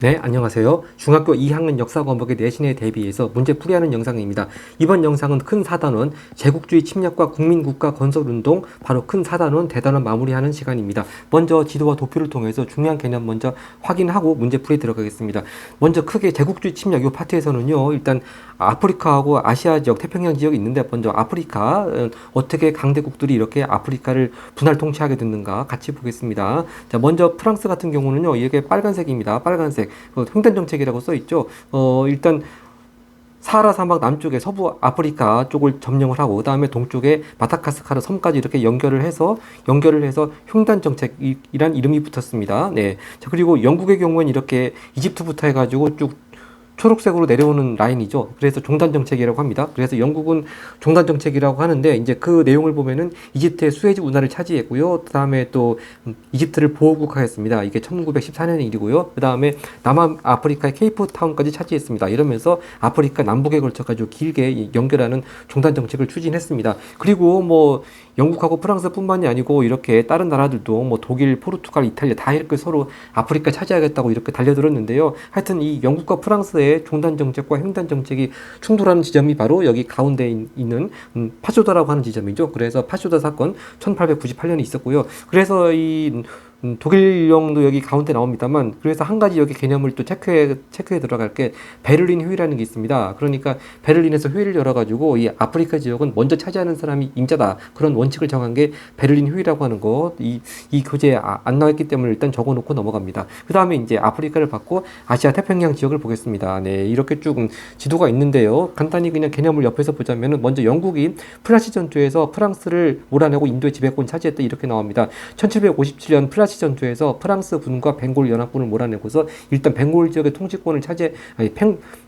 네, 안녕하세요. 중학교 2학년 역사 과목의 내신에 대비해서 문제 풀이하는 영상입니다. 이번 영상은 큰 4단원 제국주의 침략과 국민국가 건설운동, 바로 큰 4단원 대단원 마무리하는 시간입니다. 먼저 지도와 도표를 통해서 중요한 개념 먼저 확인하고 문제 풀이 들어가겠습니다. 먼저 크게 제국주의 침략 이 파트에서는요, 일단 아프리카하고 아시아 지역, 태평양 지역이 있는데 먼저 아프리카 어떻게 강대국들이 이렇게 아프리카를 분할 통치하게 됐는가 같이 보겠습니다. 자, 먼저 프랑스 같은 경우는요, 이게 빨간색입니다. 빨간색. 횡단 정책이라고 써 있죠. 일단 사하라 사막 남쪽에 서부 아프리카 쪽을 점령을 하고 그다음에 동쪽에 마다가스카르 섬까지 이렇게 연결을 해서 횡단 정책이란 이름이 붙었습니다. 네. 자, 그리고 영국의 경우는 이렇게 이집트부터 해가지고 쭉 초록색으로 내려오는 라인이죠. 그래서 종단 정책이라고 합니다. 그래서 영국은 종단 정책이라고 하는데 이제 그 내용을 보면은 이집트의 수에즈 운하를 차지했고요. 그다음에 또 이집트를 보호국화했습니다. 이게 1914년의 일이고요. 그다음에 남한 아프리카의 케이프타운까지 차지했습니다. 이러면서 아프리카 남북에 걸쳐 가지고 길게 연결하는 종단 정책을 추진했습니다. 그리고 뭐 영국하고 프랑스뿐만이 아니고 이렇게 다른 나라들도 뭐 독일, 포르투갈, 이탈리아 다 이렇게 서로 아프리카 차지하겠다고 이렇게 달려들었는데요. 하여튼 이 영국과 프랑스의 종단 정책과 횡단 정책이 충돌하는 지점이 바로 여기 가운데 있는 파쇼다라고 하는 지점이죠. 그래서 파쇼다 사건 1898년에 있었고요. 그래서 이 독일령도 여기 가운데 나옵니다만, 그래서 한 가지 여기 개념을 또 체크해 들어갈 게 베를린 휴의라는 게 있습니다. 그러니까 베를린에서 휴의를 열어가지고 이 아프리카 지역은 먼저 차지하는 사람이 임자다, 그런 원칙을 정한 게 베를린 휴의라고 하는 거. 이 교재에 안 나왔기 때문에 일단 적어놓고 넘어갑니다. 그 다음에 이제 아프리카를 받고 아시아 태평양 지역을 보겠습니다. 네, 이렇게 쭉 지도가 있는데요. 간단히 그냥 개념을 옆에서 보자면은 먼저 영국이 플라시 전투에서 프랑스를 몰아내고 인도의 지배권 차지했다 이렇게 나옵니다. 1757년 플라시 전투에서 프랑스 군과 벵골 연합군을 몰아내고서 일단 벵골 지역의 통치권을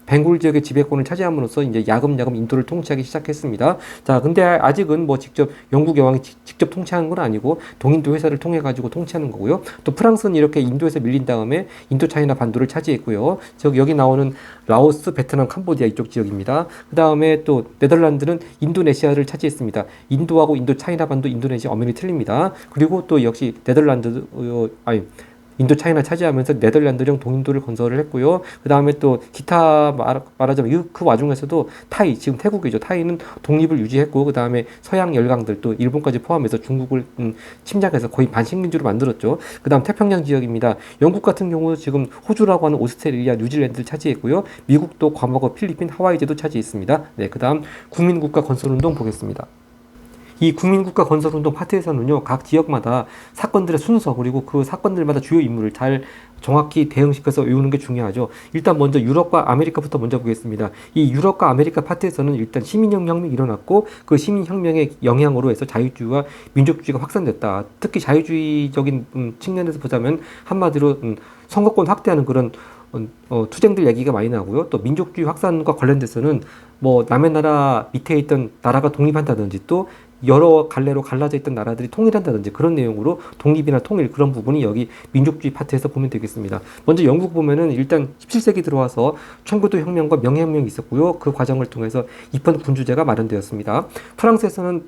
벵골 지역의 지배권을 차지함으로써 이제 야금야금 인도를 통치하기 시작했습니다. 자, 근데 아직은 뭐 직접 영국 여왕이 직접 통치하는 건 아니고 동인도 회사를 통해 가지고 통치하는 거고요. 또 프랑스는 이렇게 인도에서 밀린 다음에 인도 차이나 반도를 차지했고요. 여기 나오는 라오스, 베트남, 캄보디아 이쪽 지역입니다. 그 다음에 또 네덜란드는 인도네시아를 차지했습니다. 인도하고 인도 차이나 반도, 인도네시아 엄연히 틀립니다. 그리고 또 역시 네덜란드 인도 차이나 차지하면서 네덜란드령 동인도를 건설을 했고요. 그 다음에 또 기타 말하자면 그 와중에서도 타이, 지금 태국이죠. 타이는 독립을 유지했고, 그 다음에 서양 열강들 또 일본까지 포함해서 중국을 침략해서 거의 반식민주로 만들었죠. 그 다음 태평양 지역입니다. 영국 같은 경우 지금 호주라고 하는 오스트레일리아, 뉴질랜드를 차지했고요. 미국도 과거 필리핀, 하와이제도 차지했습니다. 네, 그 다음 국민국가 건설운동 보겠습니다. 이 국민국가 건설운동 파트에서는요, 각 지역마다 사건들의 순서, 그리고 그 사건들마다 주요 인물을 잘 정확히 대응시켜서 외우는 게 중요하죠. 일단 먼저 유럽과 아메리카부터 먼저 보겠습니다. 이 유럽과 아메리카 파트에서는 일단 시민혁명이 일어났고, 그 시민혁명의 영향으로 해서 자유주의와 민족주의가 확산됐다. 특히 자유주의적인 측면에서 보자면 한마디로 선거권 확대하는 그런 투쟁들 얘기가 많이 나고요. 또 민족주의 확산과 관련돼서는 뭐 남의 나라 밑에 있던 나라가 독립한다든지, 또 여러 갈래로 갈라져 있던 나라들이 통일한다든지, 그런 내용으로 독립이나 통일, 그런 부분이 여기 민족주의 파트에서 보면 되겠습니다. 먼저 영국 보면은 일단 17세기 들어와서 청교도 혁명과 명예혁명이 있었고요. 그 과정을 통해서 입헌 군주제가 마련되었습니다. 프랑스에서는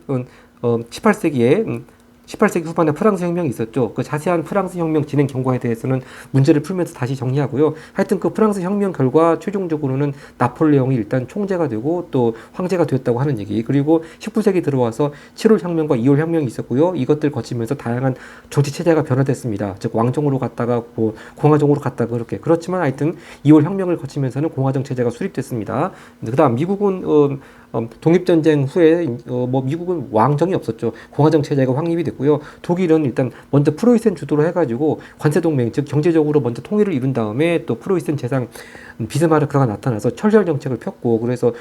18세기 후반에 프랑스 혁명이 있었죠. 그 자세한 프랑스 혁명 진행 경과에 대해서는 문제를 풀면서 다시 정리하고요. 하여튼 그 프랑스 혁명 결과 최종적으로는 나폴레옹이 일단 총재가 되고 또 황제가 되었다고 하는 얘기. 그리고 19세기 들어와서 7월 혁명과 2월 혁명이 있었고요. 이것들 거치면서 다양한 정치 체제가 변화됐습니다. 즉 왕정으로 갔다가 뭐 공화정으로 갔다가 그렇게. 그렇지만 하여튼 2월 혁명을 거치면서는 공화정 체제가 수립됐습니다. 그다음 미국은 독립전쟁 후에 뭐 미국은 왕정이 없었죠. 공화정 체제가 확립이 됐고요. 독일은 일단 먼저 프로이센 주도로 해가지고 관세동맹, 즉 경제적으로 먼저 통일을 이룬 다음에 또 프로이센 재상 비스마르크가 나타나서 철저한 정책을 폈고, 그래서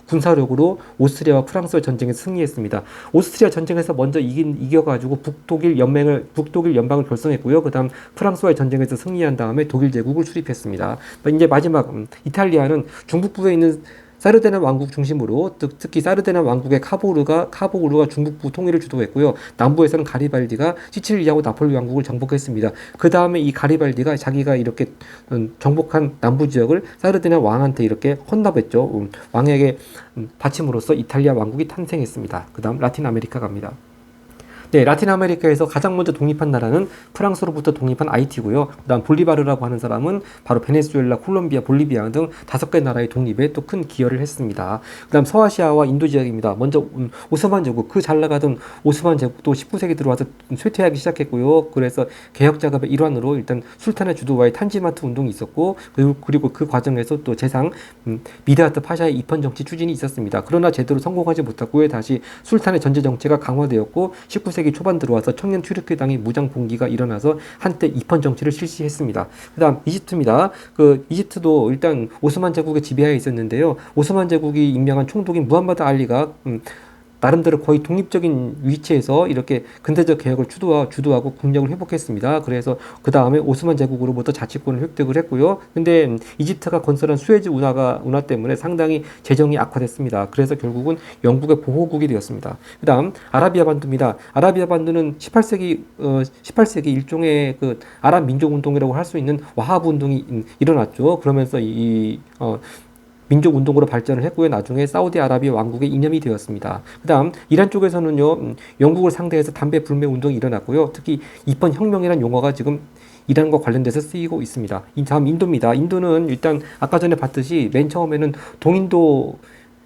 군사력으로 오스트리아와 프랑스와 전쟁에서 승리했습니다. 오스트리아 전쟁에서 먼저 이겨가지고 북독일 연방을 결성했고요. 그다음 프랑스와의 전쟁에서 승리한 다음에 독일 제국을 수립했습니다. 이제 마지막 이탈리아는 중북부에 있는 사르데나 왕국 중심으로, 특히 사르데나 왕국의 카보르가 중북부 통일을 주도했고요. 남부에서는 가리발디가 시칠리아하고 나폴리 왕국을 정복했습니다. 그 다음에 이 가리발디가 자기가 이렇게 정복한 남부 지역을 사르데나 왕한테 이렇게 헌납했죠. 왕에게 바침으로써 이탈리아 왕국이 탄생했습니다. 그 다음 라틴 아메리카 갑니다. 네, 라틴 아메리카에서 가장 먼저 독립한 나라는 프랑스로부터 독립한 아이티고요. 그다음 볼리바르라고 하는 사람은 바로 베네수엘라, 콜롬비아, 볼리비아 등 5개 나라의 독립에 또 큰 기여를 했습니다. 그다음 서아시아와 인도 지역입니다. 먼저 오스만 제국, 그 잘 나가던 오스만 제국도 19세기 들어와서 쇠퇴하기 시작했고요. 그래서 개혁 작업의 일환으로 일단 술탄의 주도와의 탄지마트 운동이 있었고, 그리고 그 과정에서 또 재상 미드하트 파샤의 입헌 정치 추진이 있었습니다. 그러나 제대로 성공하지 못하고 후에 다시 술탄의 전제 정치가 강화되었고 19세기 초반 들어와서 청년 튀르크당이 무장 봉기가 일어나서 한때 입헌 정치를 실시했습니다. 그다음 이집트입니다. 그 이집트도 일단 오스만 제국의 지배하에 있었는데요. 오스만 제국이 임명한 총독인 무함마드 알리가 나름대로 거의 독립적인 위치에서 이렇게 근대적 개혁을 주도하고 국력을 회복했습니다. 그래서 그 다음에 오스만 제국으로부터 자치권을 획득을 했고요. 근데 이집트가 건설한 수에즈 운하 때문에 상당히 재정이 악화됐습니다. 그래서 결국은 영국의 보호국이 되었습니다. 그 다음 아라비아 반도입니다. 아라비아 반도는 18세기 일종의 그 아랍 민족 운동이라고 할 수 있는 와하브 운동이 일어났죠. 그러면서 민족 운동으로 발전을 했고요. 나중에 사우디아라비아 왕국의 이념이 되었습니다. 그다음 이란 쪽에서는요, 영국을 상대해서 담배 불매 운동이 일어났고요. 특히 입헌 혁명이라는 용어가 지금 이란과 관련돼서 쓰이고 있습니다. 다음 인도입니다. 인도는 일단 아까 전에 봤듯이 맨 처음에는 동인도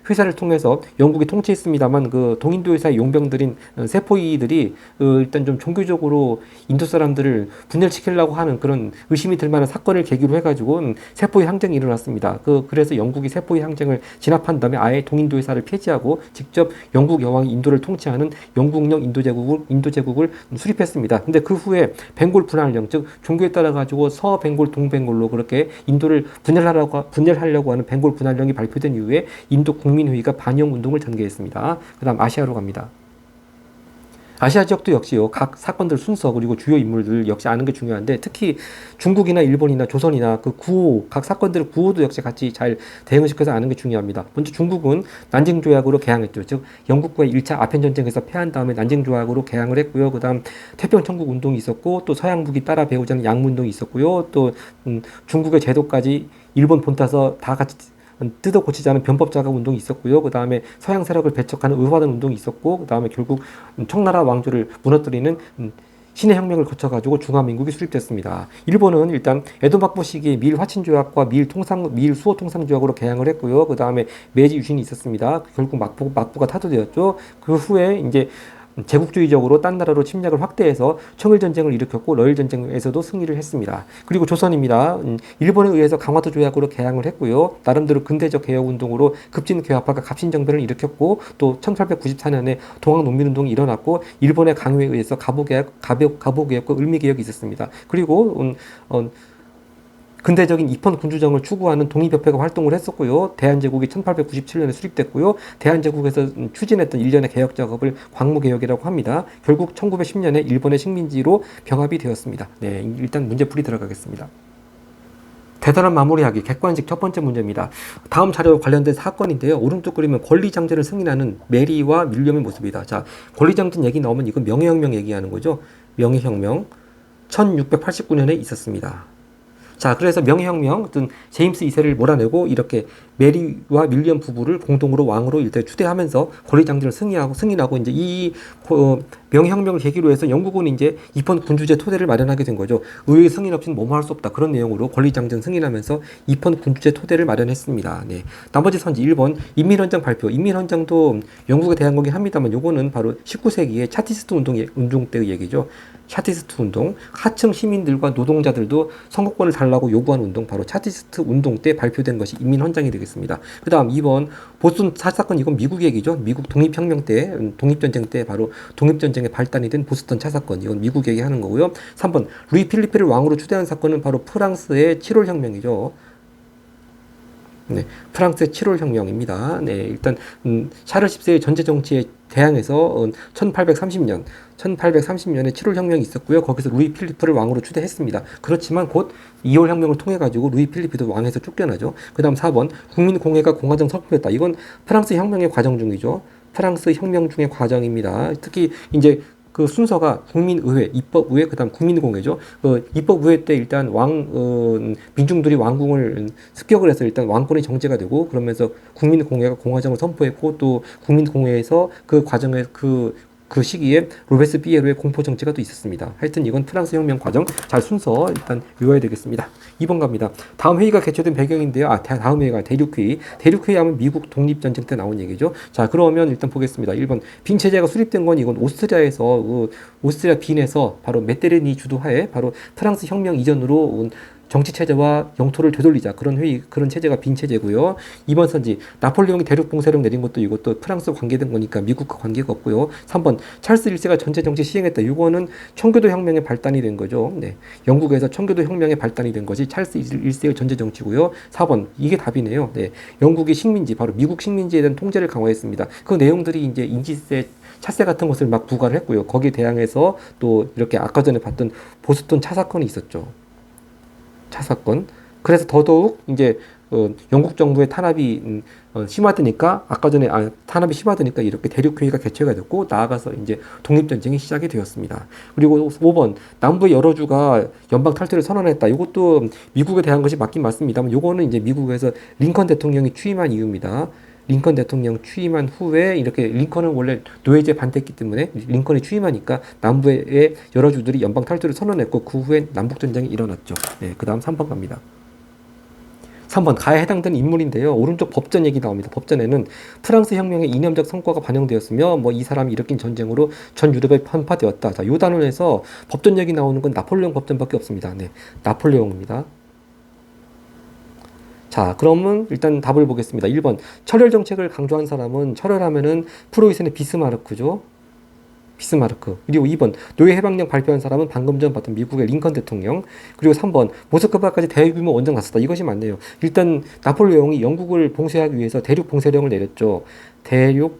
회사를 통해서 영국이 통치했습니다만 그 동인도 회사의 용병들인 세포이들이 일단 좀 종교적으로 인도 사람들을 분열시키려고 하는 그런 의심이 들 만한 사건을 계기로 해가지고 세포이 항쟁이 일어났습니다. 그래서 영국이 세포이 항쟁을 진압한 다음에 아예 동인도 회사를 폐지하고 직접 영국 여왕이 인도를 통치하는 영국령 인도 제국을 수립했습니다. 근데 그 후에 벵골 분할령, 즉 종교에 따라 가지고 서벵골 동벵골로 그렇게 인도를 분열하려고 하는 벵골 분할령이 발표된 이후에 인도 국민회의가 반영 운동을 전개했습니다. 그 다음 아시아로 갑니다. 아시아 지역도 역시요, 각 사건들 순서 그리고 주요 인물들 역시 아는 게 중요한데, 특히 중국이나 일본이나 조선이나 그 구호, 각 사건들 구호도 역시 같이 잘 대응을 시켜서 아는 게 중요합니다. 먼저 중국은 난징 조약으로 개항했죠. 즉 영국과의 1차 아편 전쟁에서 패한 다음에 난징 조약으로 개항을 했고요. 그다음 태평 천국 운동이 있었고, 또 서양북이 따라 배우자는 양무 운동이 있었고요. 또 중국의 제도까지 일본 본타서 다 같이 뜯어 고치자는 변법 자각 운동이 있었고요. 그 다음에 서양 세력을 배척하는 의화단 운동이 있었고, 그 다음에 결국 청나라 왕조를 무너뜨리는 신의 혁명을 거쳐가지고 중화민국이 수립됐습니다. 일본은 일단 에도 막부 시기에 밀 화친 조약과 밀 수호 통상 조약으로 개항을 했고요. 그 다음에 메이지 유신이 있었습니다. 결국 막부가 타도되었죠. 그 후에 이제 제국주의적으로 딴 나라로 침략을 확대해서 청일전쟁을 일으켰고 러일전쟁에서도 승리를 했습니다. 그리고 조선입니다. 일본에 의해서 강화도 조약으로 개항을 했고요. 나름대로 근대적 개혁운동으로 급진개화파가 갑신정변을 일으켰고, 또 1894년에 동학농민운동이 일어났고, 일본의 강요에 의해서 가보개혁과 을미개혁이 있었습니다. 그리고 근대적인 입헌 군주정을 추구하는 독립협회가 활동을 했었고요. 대한제국이 1897년에 수립됐고요. 대한제국에서 추진했던 일련의 개혁 작업을 광무개혁이라고 합니다. 결국 1910년에 일본의 식민지로 병합이 되었습니다. 네, 일단 문제풀이 들어가겠습니다. 대단한 마무리하기, 객관식 첫 번째 문제입니다. 다음 자료와 관련된 사건인데요. 오른쪽 그림은 권리장전을 승인하는 메리와 윌리엄의 모습이다. 자, 권리장전 얘기 나오면 이건 명예혁명 얘기하는 거죠. 명예혁명 1689년에 있었습니다. 자, 그래서 명예혁명, 어떤 제임스 2세를 몰아내고 이렇게 메리와 윌리엄 부부를 공동으로 왕으로 일단 추대하면서 권리장전을 승인하고 이제 명예혁명을 계기로 해서 영국은 이제 입헌 군주제 토대를 마련하게 된 거죠. 의회 승인 없이는 뭐뭐 할 수 없다. 그런 내용으로 권리장전 승인하면서 입헌 군주제 토대를 마련했습니다. 네. 나머지 선지 1번 인민헌장 발표. 인민헌장도 영국에 대한 거긴 합니다만 요거는 바로 19세기의 차티스트 운동 때의 얘기죠. 차티스트 운동, 하층 시민들과 노동자들도 선거권을 달라고 요구한 운동, 바로 차티스트 운동 때 발표된 것이 인민헌장이 되겠습니다. 그 다음 2번 보스턴 차사건, 이건 미국 얘기죠. 미국 독립혁명 때, 독립전쟁 때 바로 독립전쟁의 발단이 된 보스턴 차사건, 이건 미국 얘기하는 거고요. 3번 루이 필리페를 왕으로 추대한 사건은 바로 프랑스의 7월 혁명이죠. 네, 프랑스의 7월 혁명입니다. 네, 일단 샤를 10세의 전제 정치에 대항해서 1830년에 7월 혁명이 있었고요. 거기서 루이 필리프를 왕으로 추대했습니다. 그렇지만 곧 2월 혁명을 통해 가지고 루이 필리프도 왕에서 쫓겨나죠. 그다음 4번 국민공회가 공화정 선포했다. 이건 프랑스 혁명의 과정 중이죠. 프랑스 혁명 중의 과정입니다. 특히 이제 그 순서가 국민의회, 입법의회, 그다음 국민공회죠. 입법의회 때 일단 민중들이 왕궁을 습격을 해서 일단 왕권이 정제가 되고, 그러면서 국민공회가 공화정을 선포했고, 또 국민공회에서 그 과정에 그 그 시기에 로베스피에르의 공포 정치가 또 있었습니다. 하여튼 이건 프랑스 혁명 과정 잘 순서 일단 외워야 되겠습니다. 2번 갑니다. 다음 회의가 개최된 배경인데요. 다음 회의가 대륙회의. 대륙회의 하면 미국 독립전쟁 때 나온 얘기죠. 자, 그러면 일단 보겠습니다. 1번 빈 체제가 수립된 건 이건 오스트리아에서 오스트리아 빈에서 바로 메테르니 주도하에 바로 프랑스 혁명 이전으로 정치 체제와 영토를 되돌리자 그런 체제가 빈 체제고요. 2번 선지 나폴레옹이 대륙 봉쇄령 내린 것도 이것도 프랑스와 관계된 거니까 미국과 관계가 없고요. 3번 찰스 1세가 전체 정치 시행했다. 이거는 청교도 혁명의 발단이 된 거죠. 네. 영국에서 청교도 혁명의 발단이 된 것이 찰스 1세의 전체 정치고요. 4번 이게 답이네요. 네. 영국의 식민지 바로 미국 식민지에 대한 통제를 강화했습니다. 그 내용들이 이제 인지세 차세 같은 것을 막 부과를 했고요. 거기에 대항해서 또 이렇게 아까 전에 봤던 보스턴 차 사건이 있었죠. 차 사건. 그래서 더더욱 이제 영국 정부의 탄압이 심하드니까 아까 전에 탄압이 심하드니까 이렇게 대륙회의가 개최가 됐고 나아가서 이제 독립전쟁이 시작이 되었습니다. 그리고 5번 남부의 여러 주가 연방 탈퇴를 선언했다. 이것도 미국에 대한 것이 맞긴 맞습니다만 이거는 이제 미국에서 링컨 대통령이 취임한 이유입니다. 링컨 대통령 취임한 후에 이렇게 링컨은 원래 노예제 반대했기 때문에 링컨이 취임하니까 남부의 여러 주들이 연방 탈퇴를 선언했고 그 후에 남북 전쟁이 일어났죠. 네, 그다음 3번 갑니다. 3번 가에 해당되는 인물인데요. 오른쪽 법전 얘기 나옵니다. 법전에는 프랑스 혁명의 이념적 성과가 반영되었으며 뭐 이 사람이 일으킨 전쟁으로 전 유럽에 편파되었다. 자, 요 단원에서 법전 얘기 나오는 건 나폴레옹 법전밖에 없습니다. 네, 나폴레옹입니다. 자, 그러면 일단 답을 보겠습니다. 1번 철혈 정책을 강조한 사람은 철혈하면은 프로이센의 비스마르크죠. 비스마르크. 그리고 2번 노예 해방령 발표한 사람은 방금 전 봤던 미국의 링컨 대통령. 그리고 3번 모스크바까지 대규모 원정 갔었다. 이것이 맞네요. 일단 나폴레옹이 영국을 봉쇄하기 위해서 대륙 봉쇄령을 내렸죠. 대륙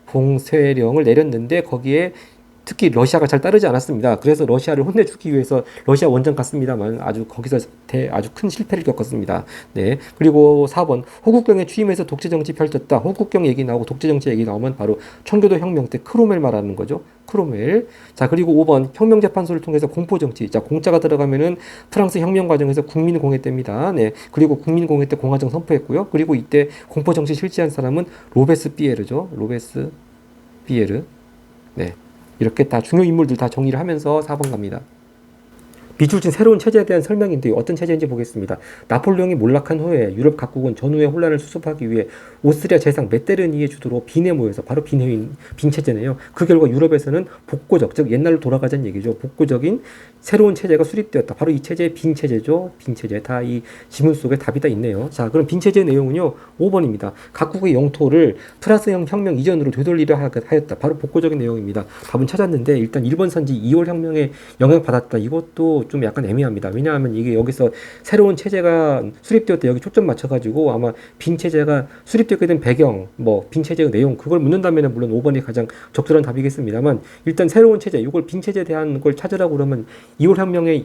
봉쇄령을 내렸는데 거기에 특히 러시아가 잘 따르지 않았습니다. 그래서 러시아를 혼내주기 위해서 러시아 원정 갔습니다만 아주 거기서 아주 큰 실패를 겪었습니다. 네. 그리고 4번 호국경에 취임해서 독재 정치 펼쳤다. 호국경 얘기 나오고 독재 정치 얘기 나오면 바로 청교도 혁명 때 크로멜 말하는 거죠. 크로멜. 자, 그리고 5번 혁명재판소를 통해서 공포정치. 자, 공짜가 들어가면은 프랑스 혁명 과정에서 국민공회 때입니다. 네. 그리고 국민공회 때 공화정 선포했고요. 그리고 이때 공포정치 실시한 사람은 로베스피에르죠. 로베스피에르. 네. 이렇게 다 중요 인물들 다 정리를 하면서 4번 갑니다. 비추진 새로운 체제에 대한 설명인데요. 어떤 체제인지 보겠습니다. 나폴레옹이 몰락한 후에 유럽 각국은 전후의 혼란을 수습하기 위해 오스트리아 제상 메테르니의 주도로 빈에 모여서 바로 빈 체제네요. 그 결과 유럽에서는 복고적, 즉 옛날로 돌아가자는 얘기죠. 복고적인 새로운 체제가 수립되었다. 바로 이 체제의 빈 체제죠. 빈 체제. 다 이 지문 속에 답이 다 있네요. 자, 그럼 빈 체제의 내용은요. 5번입니다. 각국의 영토를 프랑스 혁명 이전으로 되돌리려 하였다. 바로 복고적인 내용입니다. 답은 찾았는데 일단 일본 선지 2월 혁명에 영향받았다. 이것도 좀 약간 애매합니다. 왜냐하면 이게 여기서 새로운 체제가 수립되었다. 여기 초점 맞춰가지고 아마 빈 체제가 수립되게 된 배경, 뭐 빈 체제의 내용 그걸 묻는다면 물론 5번이 가장 적절한 답이겠습니다만 일단 새로운 체제, 이걸 빈 체제에 대한 걸 찾으라고 그러면 2월 혁명에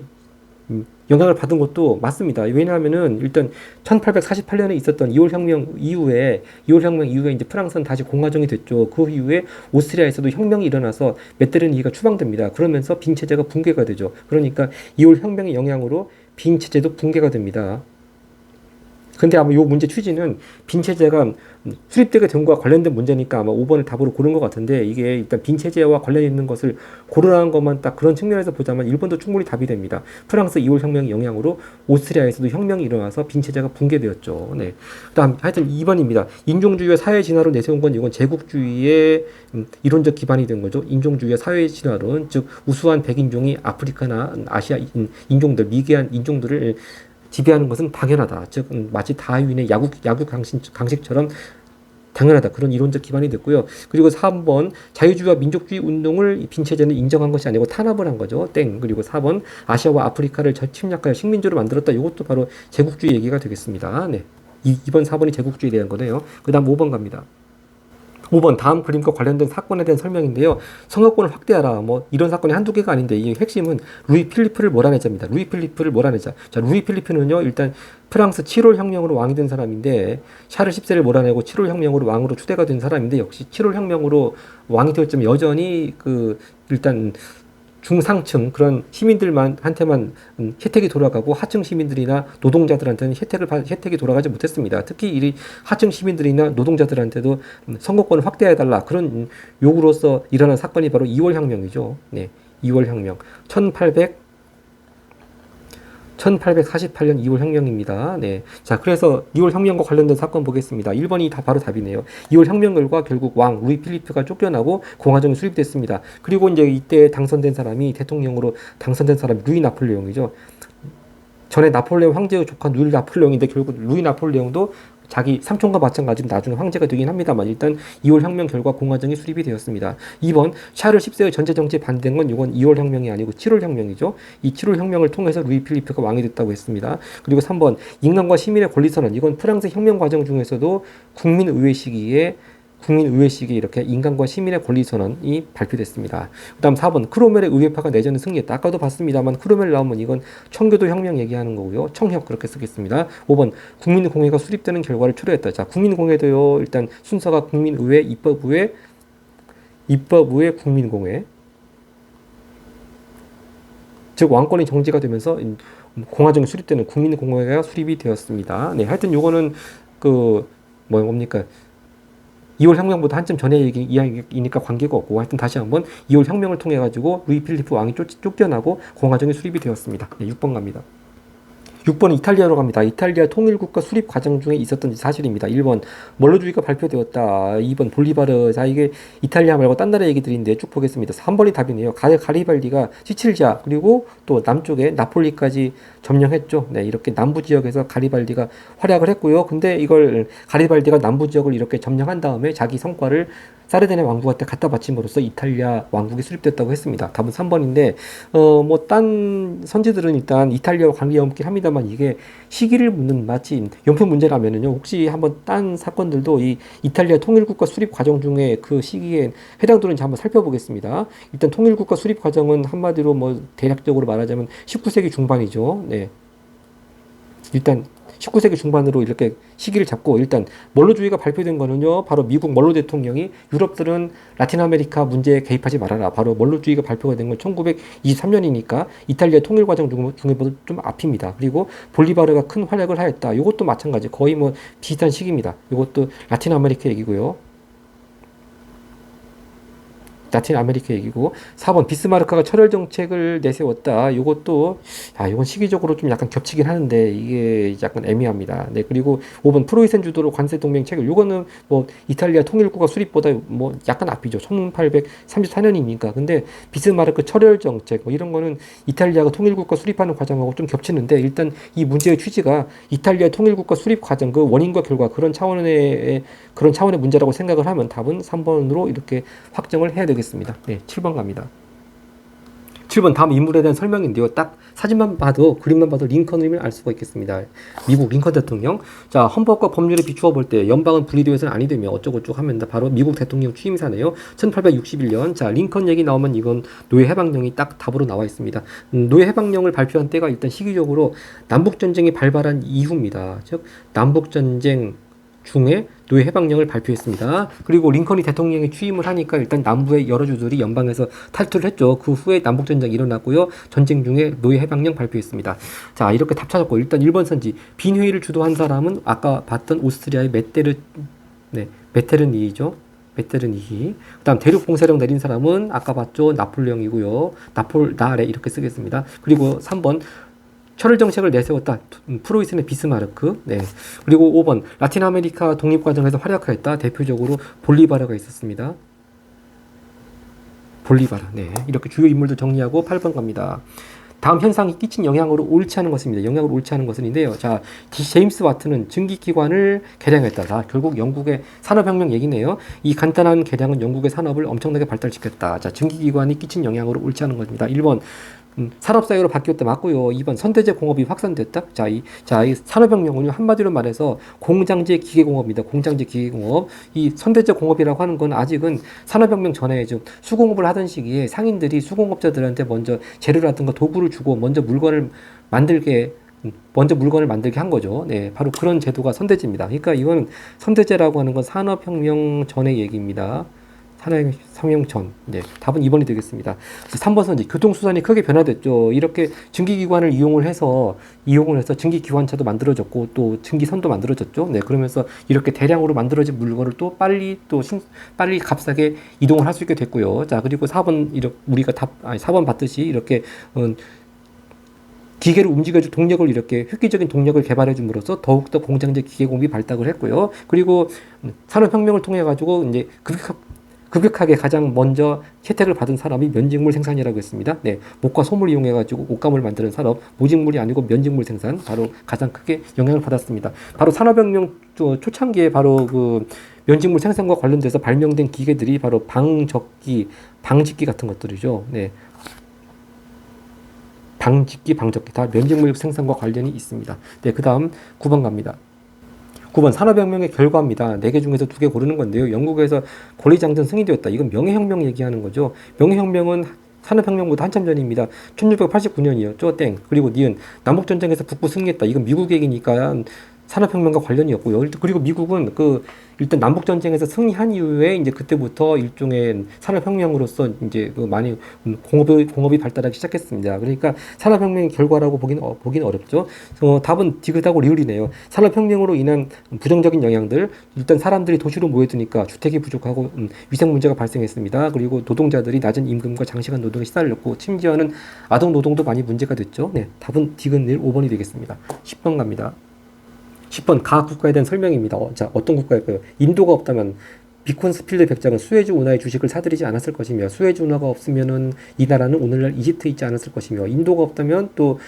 영향을 받은 것도 맞습니다. 왜냐하면은 일단 1848년에 있었던 2월 혁명 이후에 이제 프랑스는 다시 공화정이 됐죠. 그 이후에 오스트리아에서도 혁명이 일어나서 메테르니가 추방됩니다. 그러면서 빈 체제가 붕괴가 되죠. 그러니까 2월 혁명의 영향으로 빈 체제도 붕괴가 됩니다. 근데 아마 이 문제 취지는 빈 체제가 수립되게 된 것과 관련된 문제니까 아마 5번을 답으로 고른 것 같은데 이게 일단 빈 체제와 관련 있는 것을 고르라는 것만 딱 그런 측면에서 보자면 1번도 충분히 답이 됩니다. 프랑스 2월 혁명의 영향으로 오스트리아에서도 혁명이 일어나서 빈 체제가 붕괴되었죠. 네. 그다음 하여튼 2번입니다. 인종주의와 사회 진화로 내세운 건 이건 제국주의의 이론적 기반이 된 거죠. 인종주의와 사회 진화론, 즉 우수한 백인종이 아프리카나 아시아 인종들, 미개한 인종들을 지배하는 것은 당연하다. 즉 마치 다윈의 야구 강식처럼 당연하다. 그런 이론적 기반이 됐고요. 그리고 3번 자유주의와 민족주의 운동을 빈 체제는 인정한 것이 아니고 탄압을 한 거죠. 땡. 그리고 4번 아시아와 아프리카를 침략하여 식민지로 만들었다. 이것도 바로 제국주의 얘기가 되겠습니다. 네. 2번, 4번이 제국주의에 대한 거네요. 그 다음 5번 갑니다. 5번 다음 그림과 관련된 사건에 대한 설명인데요. 성역권을 확대하라. 뭐 이런 사건이 한두 개가 아닌데 이 핵심은 루이 필리프를 몰아내자입니다. 루이 필리프를 몰아내자. 자, 루이 필리프는요. 일단 프랑스 7월 혁명으로 왕이 된 사람인데 샤를 10세를 몰아내고 7월 혁명으로 왕으로 추대가 된 사람인데 역시 7월 혁명으로 왕이 되었지만 여전히 일단 중상층 그런 시민들한테만 혜택이 돌아가고 하층 시민들이나 노동자들한테는 혜택이 돌아가지 못했습니다. 특히 이 하층 시민들이나 노동자들한테도 선거권을 확대해달라 그런 요구로서 일어난 사건이 바로 2월 혁명이죠. 네, 2월 혁명 1848년 2월 혁명입니다. 네. 자, 그래서 2월 혁명과 관련된 사건 보겠습니다. 1번이 바로 답이네요. 2월 혁명 결과 결국 왕 루이 필리프가 쫓겨나고 공화정이 수립됐습니다. 그리고 이제 이때 당선된 사람이 대통령으로 당선된 사람이 루이 나폴레옹이죠. 전에 나폴레옹 황제의 조카 루이 나폴레옹인데 결국 루이 나폴레옹도 자기 삼촌과 마찬가지로 나중에 황제가 되긴 합니다만 일단 2월 혁명 결과 공화정이 수립이 되었습니다. 2번 샤를 10세의 전제 정치에 반대한 건 이건 2월 혁명이 아니고 7월 혁명이죠. 이 7월 혁명을 통해서 루이 필리프가 왕이 됐다고 했습니다. 그리고 3번 인간과 시민의 권리선언 이건 프랑스 혁명 과정 중에서도 국민의회 시기에 이렇게 인간과 시민의 권리선언이 발표됐습니다. 그 다음 4번 크로멜의 의회파가 내전에 승리했다. 아까도 봤습니다만 크로멜 나오면 이건 청교도 혁명 얘기하는 거고요. 청혁 그렇게 쓰겠습니다. 5번 국민공회가 수립되는 결과를 초래했다. 자, 국민공회도요. 일단 순서가 국민의회, 입법의회, 국민공회. 즉 왕권이 정지가 되면서 공화정이 수립되는 국민공회가 수립이 되었습니다. 네, 하여튼 요거는 뭡니까? 2월 혁명보다 한참 전의 이야기니까 관계가 없고 하여튼 다시 한번 2월 혁명을 통해 가지고 루이 필리프 왕이 쫓겨나고 공화정이 수립이 되었습니다. 네, 6번 갑니다. 6번 이탈리아로 갑니다. 이탈리아 통일국가 수립 과정 중에 있었던 사실입니다. 1번 멀로주의가 발표되었다. 2번 볼리바르. 자, 이게 이탈리아 말고 딴 나라 얘기들인데 쭉 보겠습니다. 3번이 답이네요. 가리발디가 시칠리아 그리고 또 남쪽에 나폴리까지 점령했죠. 네, 이렇게 남부 지역에서 가리발디가 활약을 했고요. 근데 이걸 가리발디가 남부 지역을 이렇게 점령한 다음에 자기 성과를 사르데네 왕국한테 갖다 바침으로써 이탈리아 왕국이 수립됐다고 했습니다. 답은 3번인데 딴 선지들은 일단 이탈리아와 관계가 없긴 합니다만 이게 시기를 묻는 마치 연표 문제라면은요. 혹시 한번 딴 사건들도 이 이탈리아 통일국가 수립 과정 중에 그 시기에 해당되는지 한번 살펴보겠습니다. 일단 통일국가 수립 과정은 한마디로 대략적으로 말하자면 19세기 중반이죠. 네. 일단 19세기 중반으로 이렇게 시기를 잡고 일단 멀로주의가 발표된 거는요. 바로 미국 멀로 대통령이 유럽들은 라틴 아메리카 문제에 개입하지 말아라. 바로 멀로주의가 발표가 된 건 1923년이니까 이탈리아 통일 과정 중에보다 좀 앞입니다. 그리고 볼리바르가 큰 활약을 하였다. 이것도 마찬가지. 거의 비슷한 시기입니다. 이것도 라틴 아메리카 얘기고요. 라틴 아메리카 얘기고 4번 비스마르크가 철혈 정책을 내세웠다. 이것도 이건 시기적으로 좀 약간 겹치긴 하는데 이게 약간 애매합니다. 네, 그리고 5번 프로이센 주도로 관세 동맹 체결. 이거는 이탈리아 통일국가 수립보다 약간 앞이죠. 1834년이니까. 근데 비스마르크 철혈 정책 이런 거는 이탈리아가 통일국가 수립하는 과정하고 좀 겹치는데 일단 이 문제의 취지가 이탈리아 통일국가 수립 과정 그 원인과 결과 그런 차원의 문제라고 생각을 하면 답은 3번으로 이렇게 확정을 해야 되겠습니다. 네, 7번 갑니다. 7번 다음 인물에 대한 설명인데요. 딱 사진만 봐도 그림만 봐도 링컨을 알 수가 있겠습니다. 미국 링컨 대통령. 자, 헌법과 법률에 비추어 볼 때 연방은 분리되어서는 아니 되며 어쩌고저쩌고 하면 바로 미국 대통령 취임사네요. 1861년. 자, 링컨 얘기 나오면 이건 노예 해방령이 딱 답으로 나와 있습니다. 노예 해방령을 발표한 때가 일단 시기적으로 남북 전쟁이 발발한 이후입니다. 즉 남북 전쟁 중에 노예 해방령을 발표했습니다. 그리고 링컨이 대통령에 취임을 하니까 일단 남부의 여러 주들이 연방에서 탈퇴를 했죠. 그 후에 남북전쟁이 일어났고요. 전쟁 중에 노예 해방령 발표했습니다. 자, 이렇게 답 찾았고 일단 1번 선지 빈회의를 주도한 사람은 아까 봤던 오스트리아의 메테르니히죠. 메테르니히. 그 다음 대륙 봉쇄령 내린 사람은 아까 봤죠. 나폴레옹이고요. 나레 이렇게 쓰겠습니다. 그리고 3번 철을 정책을 내세웠다. 프로이센의 비스마르크. 네. 그리고 5번 라틴 아메리카 독립 과정에서 활약하였다. 대표적으로 볼리바르가 있었습니다. 볼리바르. 네. 이렇게 주요 인물들 정리하고 8번 갑니다. 다음 현상이 끼친 영향으로 옳지 않은 것입니다. 영향으로 옳지 않은 것은인데요. 자, 제임스 와트는 증기기관을 개량했다. 자, 결국 영국의 산업혁명 얘기네요. 이 간단한 개량은 영국의 산업을 엄청나게 발달시켰다. 자, 증기기관이 끼친 영향으로 옳지 않은 것입니다. 1번 산업사회로 바뀌었다. 맞고요. 2번 선대제 공업이 확산됐다. 이 산업혁명은 한마디로 말해서 공장제 기계공업입니다. 공장제 기계공업. 이 선대제 공업이라고 하는 건 아직은 산업혁명 전에 좀 수공업을 하던 시기에 상인들이 수공업자들한테 먼저 재료라든가 도구를 주고 먼저 물건을 만들게 한 거죠. 네, 바로 그런 제도가 선대제입니다. 그러니까 이거는 선대제라고 하는 건 산업혁명 전의 얘기입니다. 산업혁명 전. 네, 답은 2번이 되겠습니다. 3번 선지 교통수단이 크게 변화됐죠. 이렇게 증기기관을 이용을 해서 증기기관차도 만들어졌고 또 증기선도 만들어졌죠. 네, 그러면서 이렇게 대량으로 만들어진 물건을 또 빨리 값싸게 이동을 할 수 있게 됐고요. 자, 그리고 4번 우리가 4번 봤듯이 이렇게 기계를 움직여줄 동력을 이렇게 획기적인 동력을 개발해 줌으로써 더욱더 공장제 기계공이 발달을 했고요. 그리고 산업혁명을 통해 가지고 이제 급격하게 가장 먼저 혜택을 받은 산업이 면직물 생산이라고 했습니다. 네, 목과 솜을 이용해 가지고 옷감을 만드는 산업, 모직물이 아니고 면직물 생산 바로 가장 크게 영향을 받았습니다. 바로 산업혁명 초창기에 바로 그 면직물 생산과 관련돼서 발명된 기계들이 바로 방직기 같은 것들이죠. 네. 방직기 다 면직물 생산과 관련이 있습니다. 네, 그 다음 9번 갑니다. 9번 산업혁명의 결과입니다. 4개 중에서 2개 고르는 건데요. 영국에서 권리장전 승인되었다. 이건 명예혁명 얘기하는 거죠. 명예혁명은 산업혁명보다 한참 전입니다. 1689년이었죠. 땡. 그리고 니은 남북전쟁에서 북부 승리했다. 이건 미국 얘기니까 산업혁명과 관련이 없고요. 그리고 미국은 일단 남북전쟁에서 승리한 이후에 이제 그때부터 일종의 산업혁명으로서 이제 많이 공업이 발달하기 시작했습니다. 그러니까 산업혁명의 결과라고 보기는 어렵죠. 답은 디귿하고 리을이네요. 산업혁명으로 인한 부정적인 영향들, 일단 사람들이 도시로 모여드니까 주택이 부족하고 위생 문제가 발생했습니다. 그리고 노동자들이 낮은 임금과 장시간 노동에 시달렸고 심지어는 아동 노동도 많이 문제가 됐죠. 네, 답은 디귿 리을 5번이 되겠습니다. 10번 갑니다. 10번 각 국가에 대한 설명입니다. 자, 어떤 국가일까요? 인도가 없다면 비콘스필드 백작은 수에즈 운하의 주식을 사들이지 않았을 것이며, 수에즈 운하가 없으면은 이 나라는 오늘날 이집트에 있지 않았을 것이며, 인도가 없다면 또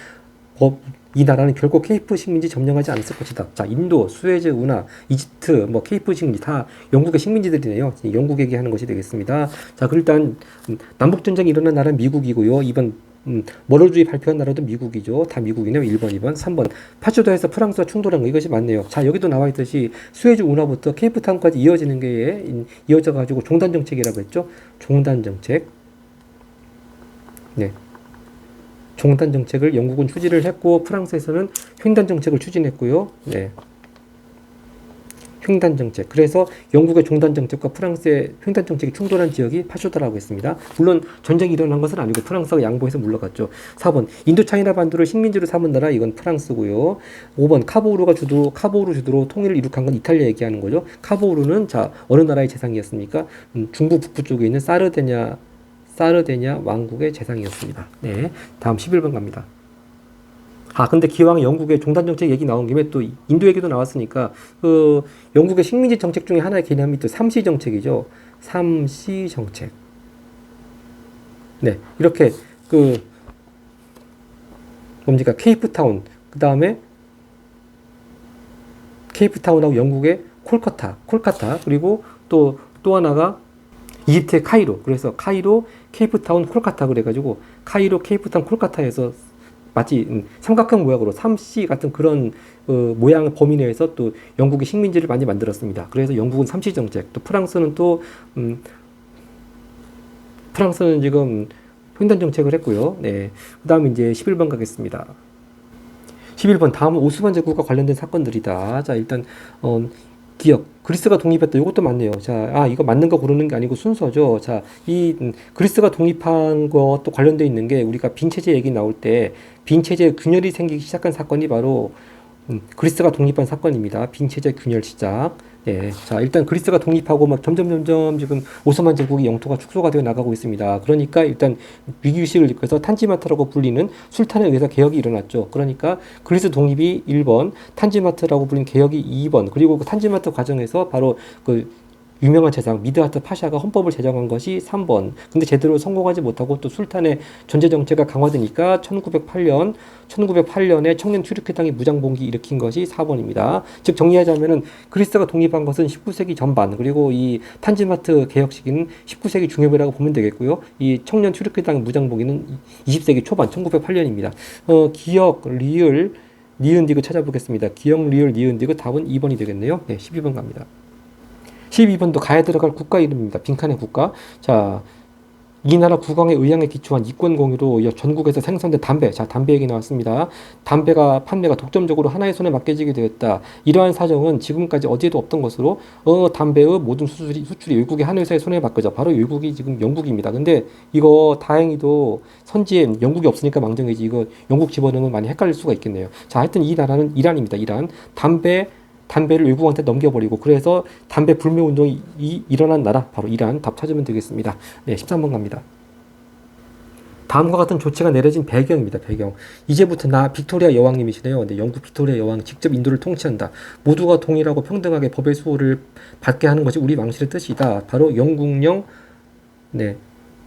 이 나라는 결국 케이프 식민지 점령하지 않았을 것이다. 자, 인도, 수에즈 운하, 이집트, 케이프 식민지 다 영국의 식민지들이네요. 영국 얘기하는 것이 되겠습니다. 자, 일단 남북전쟁이 일어난 나라는 미국이고요. 이번 머럴주의 발표한 나라도 미국이죠. 다 미국이네요. 1번, 2번, 3번. 파주도에서 프랑스와 충돌한 거 이것이 맞네요. 자, 여기도 나와 있듯이 수에즈 운하부터 케이프타운까지 이어지는 게 이어져 가지고 종단 정책이라고 했죠. 종단 정책. 네. 종단 정책을 영국은 추진을 했고 프랑스에서는 횡단 정책을 추진했고요. 네. 횡단 정책. 그래서 영국의 종단 정책과 프랑스의 횡단 정책이 충돌한 지역이 파주다라고 했습니다. 물론 전쟁이 일어난 것은 아니고 프랑스가 양보해서 물러갔죠. 4번 인도차이나 반도를 식민지로 삼은 나라 이건 프랑스고요. 5번 카보우르 주도로 통일을 이룩한 건 이탈리아 얘기하는 거죠. 카보우르는 자 어느 나라의 재상이었습니까? 중부 북부 쪽에 있는 사르데냐 왕국의 재상이었습니다. 네, 다음 11번 갑니다. 근데 기왕 영국의 종단 정책 얘기 나온 김에 또 인도 얘기도 나왔으니까 영국의 식민지 정책 중에 하나의 개념이 또 삼시 정책이죠. 삼시 정책. 네, 이렇게 뭡니까? 케이프타운, 그 다음에 케이프타운하고 영국의 콜카타, 그리고 또 하나가 이집트의 카이로. 그래서 카이로, 케이프타운, 콜카타 그래가지고 카이로, 케이프타운, 콜카타에서 마치 삼각형 모양으로 3C 같은 그런 모양 범위 내에서 또 영국이 식민지를 많이 만들었습니다. 그래서 영국은 3C 정책, 또 프랑스는 프랑스는 지금 횡단 정책을 했고요. 네, 그 다음 이제 11번 가겠습니다. 11번 다음은 오스만 제국과 관련된 사건들이다. 자, 일단 기억. 그리스가 독립했다. 이것도 맞네요. 자, 이거 맞는 거 고르는 게 아니고 순서죠. 자, 이 그리스가 독립한 것도 관련돼 있는 게 우리가 빈체제 얘기 나올 때 빈체제 균열이 생기기 시작한 사건이 바로 그리스가 독립한 사건입니다. 빈체제 균열 시작. 예. 자, 일단 그리스가 독립하고 막 점점 지금 오스만 제국의 영토가 축소가 되어 나가고 있습니다. 그러니까 일단 위기의식을 일으켜서 탄지마트라고 불리는 술탄에 의해서 개혁이 일어났죠. 그러니까 그리스 독립이 1번, 탄지마트라고 불리는 개혁이 2번, 그리고 그 탄지마트 과정에서 바로 유명한 재상 미드하트 파샤가 헌법을 제정한 것이 3번. 근데 제대로 성공하지 못하고 또 술탄의 전제 정체가 강화되니까 1908년에 청년 튀르크당이 무장봉기 일으킨 것이 4번입니다. 즉 정리하자면은 그리스가 독립한 것은 19세기 전반, 그리고 이 탄지마트 개혁 시기는 19세기 중엽이라고 보면 되겠고요. 이 청년 튀르크당 무장봉기는 20세기 초반 1908년입니다. 기억, 리을, 니은디귿 찾아보겠습니다. 기억, 리을, 니은디귿 답은 2번이 되겠네요. 네, 12번 갑니다. 12번도 가야 들어갈 국가 이름입니다. 빈칸의 국가. 자, 이 나라 국왕의 의향에 기초한 이권 공유로 전국에서 생산된 담배, 자 담배 얘기 나왔습니다. 담배가 판매가 독점적으로 하나의 손에 맡겨지게 되었다. 이러한 사정은 지금까지 어디에도 없던 것으로 담배의 모든 수출이 외국의 한 회사의 손에 맡겨져. 바로 외국이 지금 영국입니다. 근데 이거 다행히도 선지에 영국이 없으니까 망정이지 이거 영국 집어넣으면 많이 헷갈릴 수가 있겠네요. 자 하여튼 이 나라는 이란입니다. 이란 담배를 외국한테 넘겨버리고 그래서 담배 불매 운동이 일어난 나라 바로 이란. 답 찾으면 되겠습니다. 네, 13번 갑니다. 다음과 같은 조치가 내려진 배경입니다. 배경. 이제부터 빅토리아 여왕님이시네요. 네, 영국 빅토리아 여왕 직접 인도를 통치한다. 모두가 동일하고 평등하게 법의 수호를 받게 하는 것이 우리 왕실의 뜻이다. 바로 영국령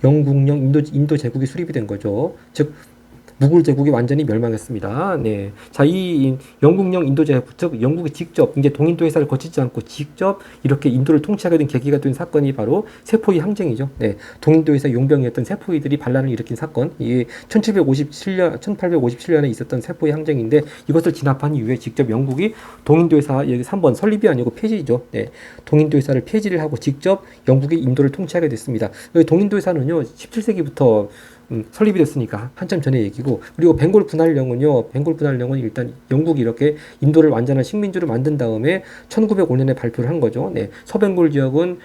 인도 제국이 수립이 된 거죠. 즉 무굴 제국이 완전히 멸망했습니다. 네. 자, 이 영국령 인도 제국, 즉 영국이 직접 이제 동인도 회사를 거치지 않고 직접 이렇게 인도를 통치하게 된 계기가 된 사건이 바로 세포위 항쟁이죠. 네. 동인도 회사 용병이었던 세포위들이 반란을 일으킨 사건. 이게 1857년에 있었던 세포위 항쟁인데 이것을 진압한 이후에 직접 영국이 동인도 회사 여기 3번 설립이 아니고 폐지죠. 네. 동인도 회사를 폐지를 하고 직접 영국이 인도를 통치하게 됐습니다. 동인도 회사는요. 17세기부터 설립이 됐으니까 한참 전의 얘기고, 그리고 벵골 분할령은요, 일단 영국이 이렇게 인도를 완전한 식민지로 만든 다음에 1905년에 발표를 한 거죠. 네, 서벵골 지역은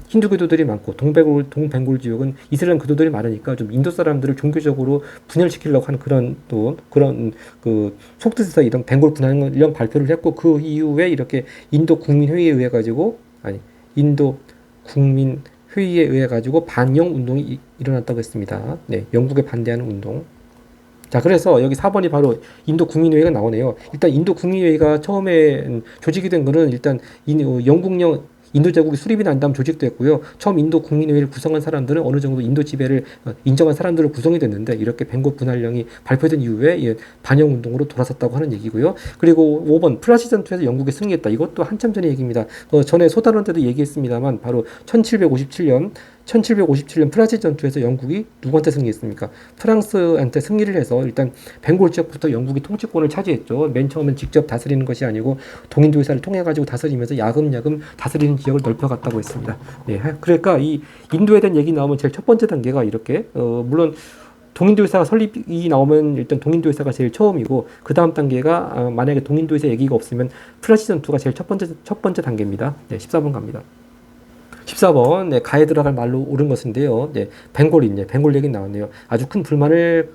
힌두교도들이 많고 동벵골 지역은 이슬람 교도들이 많으니까 좀 인도 사람들을 종교적으로 분열시키려고 하는 그런 그 속뜻에서 이런 벵골 분할령 발표를 했고, 그 이후에 이렇게 인도 국민회의에 의해 가지고 반영 운동이 일어났다고 했습니다. 네, 영국에 반대하는 운동. 자, 그래서 여기 4번이 바로 인도 국민회의가 나오네요. 일단 인도 국민회의가 처음에 조직이 된 거는 일단 영국령 인도 제국이 수립이 난 다음 조직됐고요. 처음 인도 국민회의를 구성한 사람들은 어느 정도 인도 지배를 인정한 사람들로 구성이 됐는데 이렇게 벵골 분할령이 발표된 이후에 반영 운동으로 돌아섰다고 하는 얘기고요. 그리고 5번 플라시 전투에서 영국이 승리했다. 이것도 한참 전의 얘기입니다. 전에 소단원 때도 얘기했습니다만 바로 1757년 플라시 전투에서 영국이 누구한테 승리했습니까? 프랑스한테 승리를 해서 일단 벵골 지역부터 영국이 통치권을 차지했죠. 맨 처음엔 직접 다스리는 것이 아니고 동인도 회사를 통해 가지고 다스리면서 야금야금 다스리는 지역을 넓혀갔다고 했습니다. 네, 그러니까 이 인도에 대한 얘기 나오면 제일 첫 번째 단계가 이렇게 물론 동인도 회사가 설립이 나오면 일단 동인도 회사가 제일 처음이고, 그 다음 단계가 만약에 동인도 회사 얘기가 없으면 플라시 전투가 제일 첫 번째 단계입니다. 네, 14번 갑니다. 14번, 네, 가에 들어갈 말로 옳은 것인데요. 네, 벵골 얘기 나왔네요. 아주 큰 불만을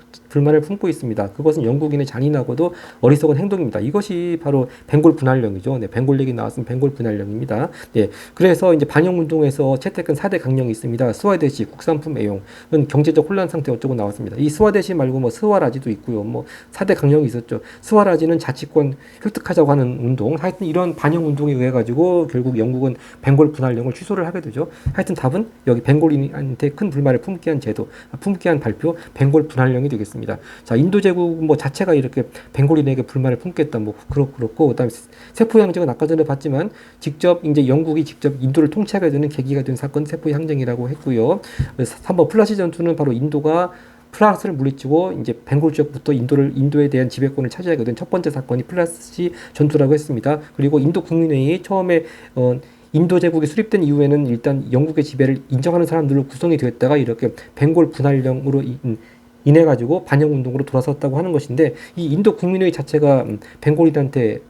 품고 있습니다. 그것은 영국인의 잔인하고도 어리석은 행동입니다. 이것이 바로 벵골 분할령이죠. 네, 벵골 얘기 나왔으면 벵골 분할령입니다. 네, 그래서 이제 반영운동에서 채택한 4대 강령이 있습니다. 스와데시, 국산품 애용은 경제적 혼란 상태 어쩌고 나왔습니다. 이 스와데시 말고 뭐 스와라지도 있고요. 뭐 4대 강령이 있었죠. 스와라지는 자치권 획득하자고 하는 운동. 하여튼 이런 반영운동에 의해 가지고 결국 영국은 벵골 분할령을 취소를 하게 되죠. 하여튼 답은 여기 벵골인한테 큰 불만을 품게 한 발표, 벵골 분할령이 되겠습니다. 자, 인도 제국 뭐 자체가 이렇게 벵골인에게 불만을 품겠다, 뭐 그렇고, 그다음에 세포 항쟁은 아까 전에 봤지만 이제 영국이 직접 인도를 통치하게 되는 계기가 된 사건 세포 항쟁이라고 했고요. 3번 플라시 전투는 바로 인도가 프랑스를 물리치고 이제 벵골 지역부터 인도에 대한 지배권을 차지하게 된 첫 번째 사건이 플라시 전투라고 했습니다. 그리고 인도 국민회의 처음에 인도 제국이 수립된 이후에는 일단 영국의 지배를 인정하는 사람들로 구성이 되었다가 이렇게 벵골 분할령으로 인해 가지고 반영 운동으로 돌아섰다고 하는 것인데, 이 인도 국민회의 자체가 벵골인한테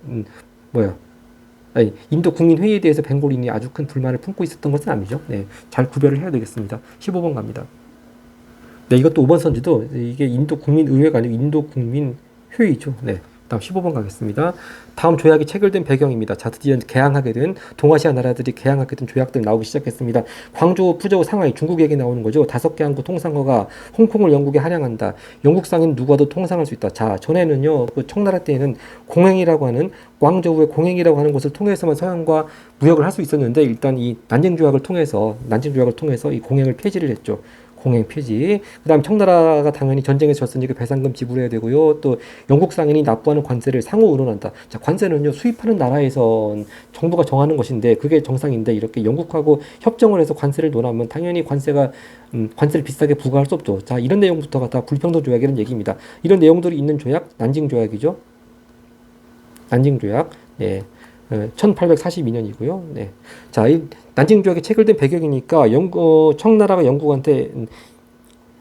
인도 국민회의에 대해서 벵골인이 아주 큰 불만을 품고 있었던 것은 아니죠. 네, 잘 구별을 해야 되겠습니다. 15번 갑니다. 네, 이것도 5번 선지도 이게 인도 국민의회가 아니고 인도 국민회의죠. 네. 다음 15번 가겠습니다. 다음 조약이 체결된 배경입니다. 자, 드디어 개항하게 된 동아시아 나라들이 개항하게 된 조약들 나오기 시작했습니다. 광저우, 푸저우, 상하이, 중국 얘기 나오는 거죠. 5개 항구 통상어가 홍콩을 영국에 할양한다. 영국 상인 누구와도 통상할 수 있다. 자, 전에는요, 그 청나라 때에는 공행이라고 하는 광저우의 공행이라고 하는 곳을 통해서만 서양과 무역을 할 수 있었는데, 일단 이 난징 조약을 통해서 이 공행을 폐지를 했죠. 공행 폐지. 그 다음 청나라가 당연히 전쟁에서 졌으니까 배상금 지불해야 되고요. 또 영국 상인이 납부하는 관세를 상호 의논한다. 자, 관세는요, 수입하는 나라에서 정부가 정하는 것인데 그게 정상인데, 이렇게 영국하고 협정을 해서 관세를 논하면 당연히 관세를 비싸게 부과할 수 없죠. 자, 이런 내용부터가 다 불평등 조약이라는 얘기입니다. 이런 내용들이 있는 조약, 난징 조약이죠. 난징 조약. 네. 1842년이고요. 네. 자, 이 난징 조약이 체결된 배경이니까 청나라가 영국한테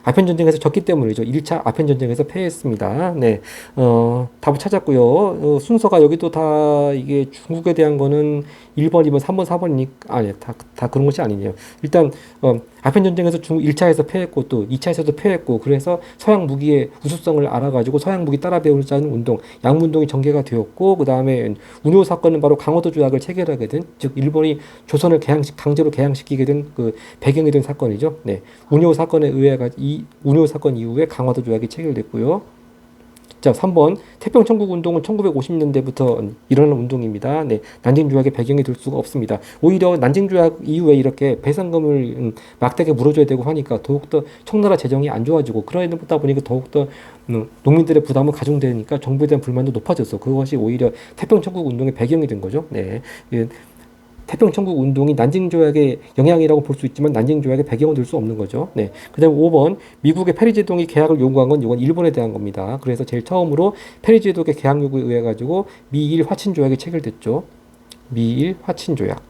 아편 전쟁에서 졌기 때문이죠. 1차 아편 전쟁에서 패했습니다. 네. 답을 찾았고요. 순서가 여기도 다 이게 중국에 대한 거는 1번, 2번, 3번, 4번이니까 아니, 다 그런 것이 아니네요. 일단 아편 전쟁에서 중국 1차에서 패했고 또 2차에서도 패했고 그래서 서양 무기의 우수성을 알아가지고 서양 무기 따라 배우자는 운동, 양문동이 전개가 되었고 그다음에 운요 사건은 바로 강화도 조약을 체결하게 된, 즉 일본이 조선을 강제로 개항시키게 된 그 배경이 된 사건이죠. 네. 운요 사건에 의해 이 운요 사건 이후에 강화도 조약이 체결됐고요. 자, 3번 태평천국 운동은 1950년대부터 일어난 운동입니다. 네, 난징 조약의 배경이 될 수가 없습니다. 오히려 난징 조약 이후에 이렇게 배상금을 막대하게 물어줘야 되고 하니까 더욱더 청나라 재정이 안 좋아지고 그러다 보니까 더욱더 농민들의 부담은 가중되니까 정부에 대한 불만도 높아졌어. 그것이 오히려 태평천국 운동의 배경이 된 거죠. 네. 태평천국 운동이 난징 조약의 영향이라고 볼 수 있지만 난징 조약의 배경은 될 수 없는 거죠. 네. 그다음 5번 미국의 페리 제독이 계약을 요구한 건 이건 일본에 대한 겁니다. 그래서 제일 처음으로 페리 제독의 계약 요구에 의해 가지고 미일 화친 조약이 체결됐죠. 미일 화친 조약.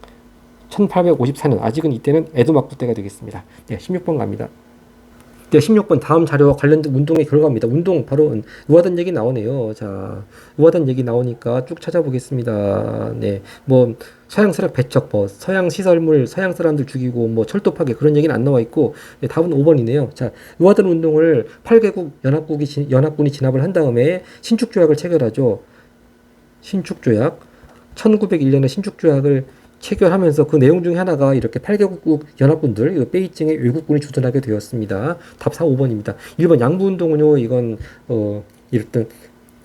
1854년 아직은 이때는 에도 막부 때가 되겠습니다. 네, 16번 갑니다. 네, 16번 다음 자료와 관련된 운동의 결과입니다. 운동 바로 의화단 얘기 나오네요. 자, 의화단 얘기 나오니까 쭉 찾아보겠습니다. 네, 뭐 서양 세력 배척법, 서양 시설물, 서양 사람들 죽이고 뭐 철도 파괴 그런 얘기는 안 나와 있고 네, 답은 5번이네요. 자, 의화단 운동을 8개국 연합군이 진압을 한 다음에 신축조약을 체결하죠. 신축조약 1901년에 신축조약을 체결하면서 그 내용 중에 하나가 이렇게 8개국 연합군들, 베이징에 외국군이 주둔하게 되었습니다. 답 4, 5번입니다. 1번 양부운동은요, 이건, 일단,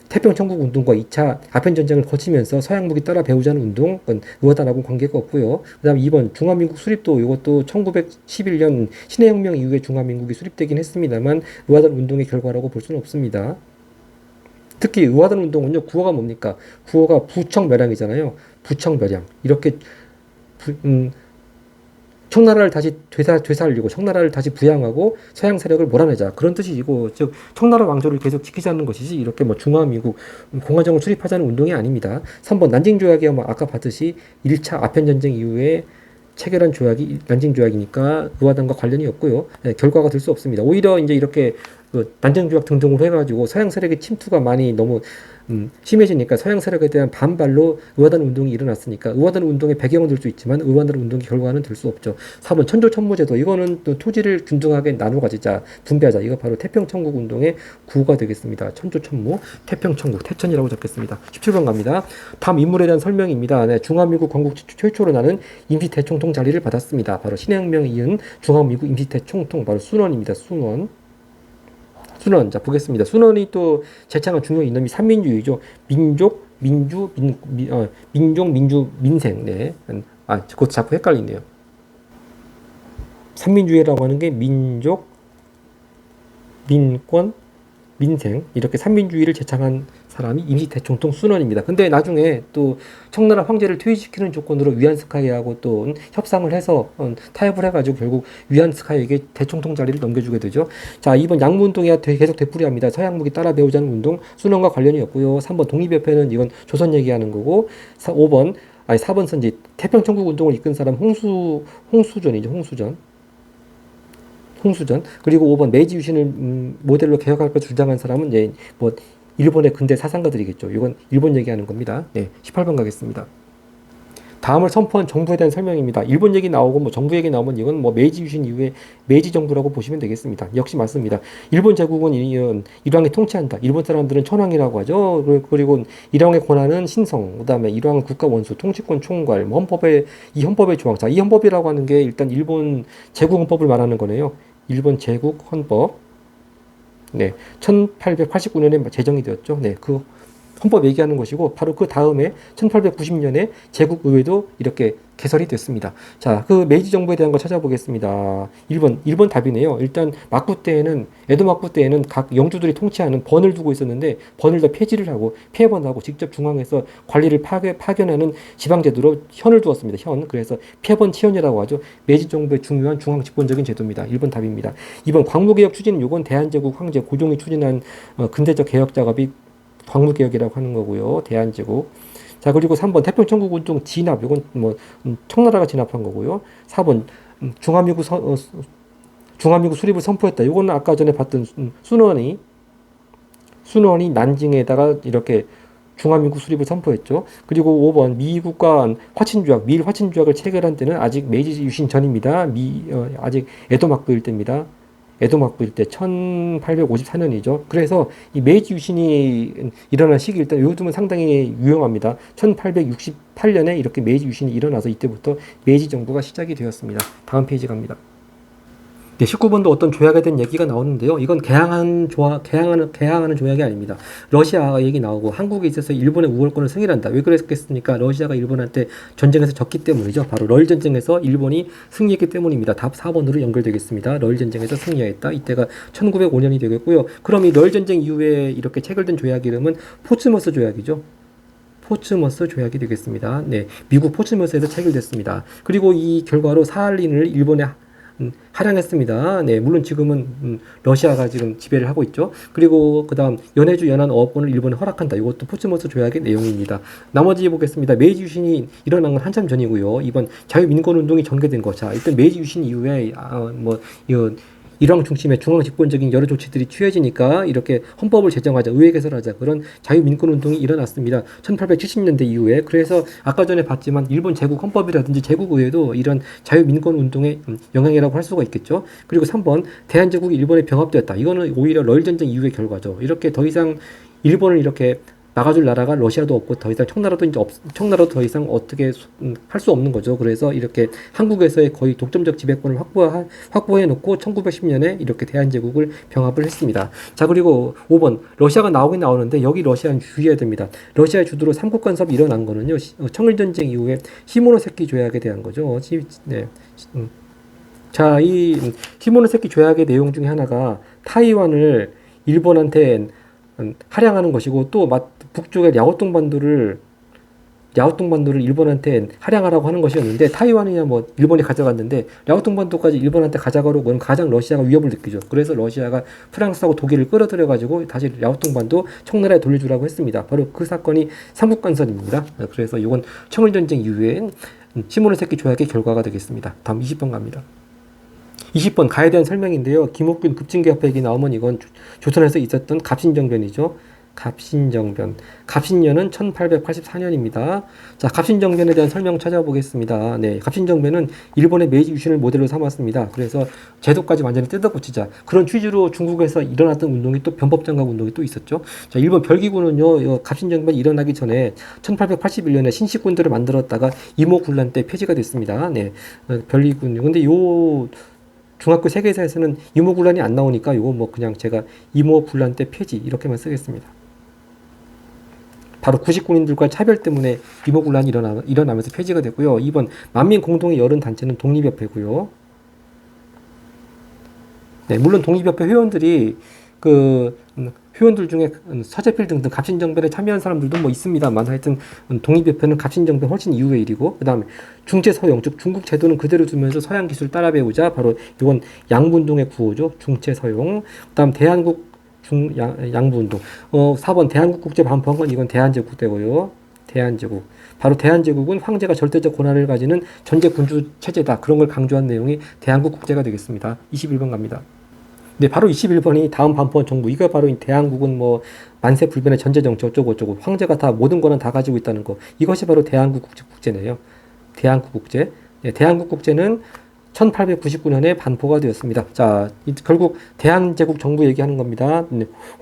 태평천국 운동과 2차 아편 전쟁을 거치면서 서양 무기 따라 배우자는 운동, 그건 의화단하고 관계가 없고요. 그 다음 2번 중화민국 수립도 이것도 1911년 신해혁명 이후에 중화민국이 수립되긴 했습니다만 의화단 운동의 결과라고 볼 수는 없습니다. 특히 의화단 운동은요, 구호가 뭡니까? 구호가 부청멸양이잖아요. 부청멸양. 이렇게 청나라를 다시 되살리고 청나라를 다시 부양하고 서양 세력을 몰아내자 그런 뜻이고, 즉 청나라 왕조를 계속 지키자는 것이지 이렇게 뭐 중화미국 공화정을 수립하자는 운동이 아닙니다. 3번 난징 조약이야 뭐 아까 봤듯이 1차 아편 전쟁 이후에 체결한 조약이 난징 조약이니까 의화단과 관련이 없고요. 네, 결과가 될 수 없습니다. 오히려 이제 이렇게 난징 조약 등등으로 해가지고 서양 세력의 침투가 많이 너무 심해지니까 서양 세력에 대한 반발로 의화단 운동이 일어났으니까 의화단 운동의 배경은 될 수 있지만 의화단 운동의 결과는 될 수 없죠. 4번 천조천무제도 이거는 또 토지를 균등하게 나눠 가지자 분배하자 이거 바로 태평천국 운동의 구호가 되겠습니다. 천조천무 태평천국 태천이라고 적겠습니다. 17번 갑니다. 다음 인물에 대한 설명입니다. 네, 중화미국 건국 최초로 나는 임시대총통 자리를 받았습니다. 바로 신해혁명에 이은 중화미국 임시대총통 바로 순원입니다. 순원. 자, 보겠습니다. 순원이 또 제창한 중요 이념이 삼민주의죠. 민족, 민주, 민족, 민주, 민생. 네. 그것도 자꾸 헷갈리네요. 삼민주의라고 하는 게 민족, 민권, 민생 이렇게 삼민주의를 제창한 사람이 임시대총통 순원입니다. 근데 나중에 또 청나라 황제를 퇴위시키는 조건으로 위안스카이하고 또 협상을 해서 타협을 해가지고 결국 위안스카이에게 대총통 자리를 넘겨주게 되죠. 자, 2번 양무운동이 계속 되풀이합니다. 서양무기 따라 배우자는 운동 순원과 관련이 없고요. 3번 독립협회는 이건 조선 얘기하는 거고 4번 선지 태평천국 운동을 이끈 사람 홍수전이죠. 홍수전. 그리고 5번 메이지 유신을 모델로 개혁할 걸 주장한 사람은 이제 뭐 일본의 근대 사상가들이겠죠. 이건 일본 얘기하는 겁니다. 네, 18번 가겠습니다. 다음을 선포한 정부에 대한 설명입니다. 일본 얘기 나오고 뭐 정부 얘기 나오면 이건 뭐 메이지 유신 이후에 메이지 정부라고 보시면 되겠습니다. 역시 맞습니다. 일본 제국은 일왕이 통치한다. 일본 사람들은 천황이라고 하죠. 그리고 일왕의 권한은 신성, 그다음에 일왕은 국가 원수, 통치권 총괄, 뭐 이 헌법의 조항. 자, 이 헌법이라고 하는 게 일단 일본 제국 헌법을 말하는 거네요. 일본 제국 헌법. 네, 1889년에 제정이 되었죠. 네, 그 헌법 얘기하는 것이고 바로 그 다음에 1890년에 제국의회도 이렇게 개설이 됐습니다. 자, 그 메이지 정부에 대한 거 찾아보겠습니다. 1번 답이네요. 일단 막부 때에는 에도 막부 때에는 각 영주들이 통치하는 번을 두고 있었는데 번을 다 폐지를 하고 폐번하고 직접 중앙에서 관리를 파견하는 지방제도로 현을 두었습니다. 현. 그래서 폐번 치현이라고 하죠. 메이지 정부의 중요한 중앙 집권적인 제도입니다. 1번 답입니다. 2번 광무개혁 추진은 요건 대한제국 황제 고종이 추진한 근대적 개혁 작업이 광무개혁이라고 하는 거고요. 대한제국. 자, 그리고 3번 태평천국운동 진압. 이건 뭐 청나라가 진압한 거고요. 4번 중화미국 중화미국 수립을 선포했다. 이거는 아까 전에 봤던 순원이 난징에다가 이렇게 중화민국 수립을 선포했죠. 그리고 5번 미국과 미일 화친조약을 체결한 때는 아직 메이지 유신 전입니다. 아직 에도 막부일 때입니다. 에도 막부일 때 1854년이죠. 그래서 이 메이지 유신이 일어난 시기 일단 요즘은 상당히 유용합니다. 1868년에 이렇게 메이지 유신이 일어나서 이때부터 메이지 정부가 시작이 되었습니다. 다음 페이지 갑니다. 네, 19번도 어떤 조약에 대한 얘기가 나오는데요. 이건 개항하는 조약이 아닙니다. 러시아 얘기 나오고 한국에 있어서 일본의 우월권을 승리한다. 왜 그랬겠습니까? 러시아가 일본한테 전쟁에서 졌기 때문이죠. 바로 러일 전쟁에서 일본이 승리했기 때문입니다. 답 4번으로 연결되겠습니다. 러일 전쟁에서 승리했다. 이때가 1905년이 되겠고요. 그럼 이 러일 전쟁 이후에 이렇게 체결된 조약 이름은 포츠머스 조약이죠. 포츠머스 조약이 되겠습니다. 네, 미국 포츠머스에서 체결됐습니다. 그리고 이 결과로 사할린을 일본에 할양했습니다. 네, 물론 지금은 러시아가 지금 지배를 하고 있죠. 그리고 그다음 연해주 연안 어업권을 일본에 허락한다. 이것도 포츠머스 조약의 내용입니다. 나머지 보겠습니다. 메이지 유신이 일어난 건 한참 전이고요. 이번 자유민권운동이 전개된 거. 자, 일단 메이지 유신 이후에 일왕 중심의 중앙 집권적인 여러 조치들이 취해지니까 이렇게 헌법을 제정하자, 의회 개설하자 그런 자유민권운동이 일어났습니다. 1870년대 이후에. 그래서 아까 전에 봤지만 일본 제국 헌법이라든지 제국의회도 이런 자유민권운동의 영향이라고 할 수가 있겠죠. 그리고 3번 대한제국이 일본에 병합되었다. 이거는 오히려 러일 전쟁 이후의 결과죠. 이렇게 더 이상 일본을 이렇게 막아줄 나라가 러시아도 없고 더 이상 청나라도 더 이상 어떻게 할 수 없는 거죠. 그래서 이렇게 한국에서의 거의 독점적 지배권을 확보해 놓고 1910년에 이렇게 대한제국을 병합을 했습니다. 자, 그리고 5번 러시아가 나오긴 나오는데 여기 러시아는 주의해야 됩니다. 러시아 주도로 삼국 간섭이 일어난 거는요. 청일전쟁 이후에 시모노세키 조약에 대한 거죠. 네. 자, 이 시모노세키 조약의 내용 중에 하나가 타이완을 일본한테 할양하는 것이고 또 북쪽의 랴오똥반도를 일본한테 할양하라고 하는 것이었는데 타이완이야 뭐 일본이 가져갔는데 랴오똥반도까지 일본한테 가져가려고 하는 가장 러시아가 위협을 느끼죠. 그래서 러시아가 프랑스하고 독일을 끌어들여 가지고 다시 랴오똥반도 청나라에 돌려주라고 했습니다. 바로 그 사건이 삼국간섭입니다. 그래서 이건 청일전쟁 이후에 시모노세키 조약의 결과가 되겠습니다. 다음 20번 갑니다. 20번 가에 대한 설명인데요. 김옥균 급진개혁 얘기 나오면 이건 조선에서 있었던 갑신정변이죠. 갑신년은 1884년입니다. 자, 갑신정변에 대한 설명 찾아보겠습니다. 네, 갑신정변은 일본의 메이지 유신을 모델로 삼았습니다. 그래서 제도까지 완전히 뜯어고치자. 그런 취지로 중국에서 일어났던 운동이 또 변법장각 운동이 또 있었죠. 자, 일본 별기군은요, 갑신정변이 일어나기 전에 1881년에 신식군들을 만들었다가 이모군란 때 폐지가 됐습니다. 네, 별기군요. 근데 중학교 세계사에서는 이모군란이 안 나오니까 이거 뭐 그냥 제가 이모군란 때 폐지 이렇게만 쓰겠습니다. 바로 구식군인들과 차별 때문에 이모군란이 일어나면서 폐지가 됐고요. 2번 만민 공동의 여론 단체는 독립협회고요. 네, 물론 독립협회 회원들이 회원들 중에 서재필 등등 갑신정변에 참여한 사람들도 뭐 있습니다만 하여튼 독립협회는 갑신정변 훨씬 이후의 일이고 그 다음에 중체서용 즉 중국 제도는 그대로 두면서 서양 기술 따라 배우자 바로 이건 양부운동의 구호죠. 중체서용. 그 다음 대한국 양부운동. 4번 대한국 국제 반포한 건 이건 대한제국 때고요. 대한제국. 바로 대한제국은 황제가 절대적 권한을 가지는 전제 군주 체제다. 그런 걸 강조한 내용이 대한국 국제가 되겠습니다. 21번 갑니다. 네, 바로 21번이 다음 반포한 정부. 이거 바로 대한국은 뭐 만세 불변의 전제 정치 어쩌고 황제가 다 모든 권한 다 가지고 있다는 거. 이것이 바로 대한국 국제네요. 대한국 국제. 네, 대한국 국제는 1899년에 반포가 되었습니다. 자, 결국 대한제국 정부 얘기하는 겁니다.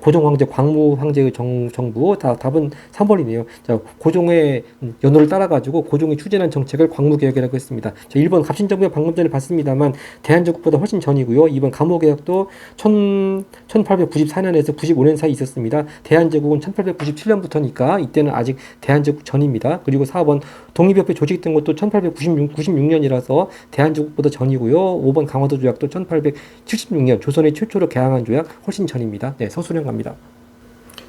고종 황제, 광무 황제의 정부. 답은 3번이네요. 자, 고종의 연호를 따라가지고 고종이 추진한 정책을 광무개혁이라고 했습니다. 자, 1번 갑신정변 방금 전에 봤습니다만 대한제국보다 훨씬 전이고요. 2번 감호개혁도 1894년에서 95년 사이 있었습니다. 대한제국은 1897년부터니까 이때는 아직 대한제국 전입니다. 그리고 4번 독립협회 조직된 것도 1896년이라서 대한제국보다 전이고요. 5번 강화도 조약도 1876년 조선의 최초로 개항한 조약 훨씬 전입니다. 네, 서술형 갑니다.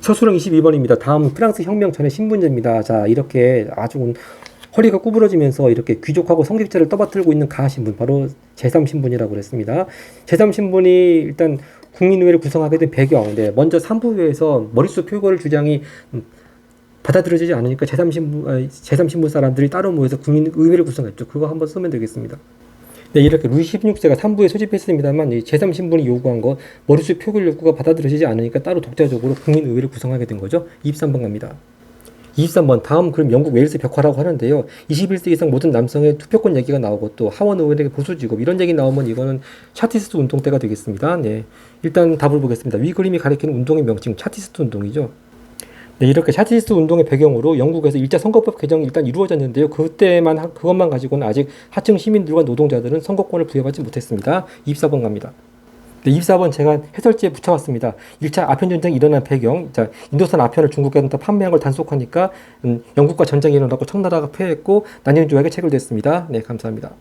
서술형 22번입니다. 다음 프랑스 혁명 전의 신분제입니다. 자, 이렇게 아주 허리가 구부러지면서 이렇게 귀족하고 성직자를 떠받들고 있는 가신분 바로 제3신분이라고 그랬습니다. 제3신분이 일단 국민의회를 구성하게 된 배경. 네, 먼저 3부회에서 머릿수 표결을 주장이 받아들여지지 않으니까 제3신분 사람들이 따로 모여서 국민의회를 구성했죠. 그거 한번 쓰면 되겠습니다. 네, 이렇게 루이 16세가 3부에 소집했습니다만 제3신분이 요구한 거 머릿수 표결 욕구가 받아들여지지 않으니까 따로 독자적으로 국민의회를 구성하게 된 거죠. 23번 갑니다. 23번 다음 그럼 영국 웨일스 벽화라고 하는데요. 21세기 이상 모든 남성의 투표권 얘기가 나오고 또 하원 의원에게 보수지급 이런 얘기 나오면 이거는 차티스트 운동 때가 되겠습니다. 네, 일단 답을 보겠습니다. 위 그림이 가리키는 운동의 명칭 차티스트 운동이죠. 네, 이렇게 차티스트 운동의 배경으로 영국에서 일자 선거법 개정이 일단 이루어졌는데요. 그것만 가지고는 아직 하층 시민들과 노동자들은 선거권을 부여받지 못했습니다. 24번 갑니다. 네, 24번 제가 해설지에 붙여왔습니다. 1차 아편 전쟁이 일어난 배경, 자, 인도산 아편을 중국에다 판매한 걸 단속하니까 영국과 전쟁이 일어나고 청나라가 패했고 난징조약이 체결됐습니다. 네, 감사합니다.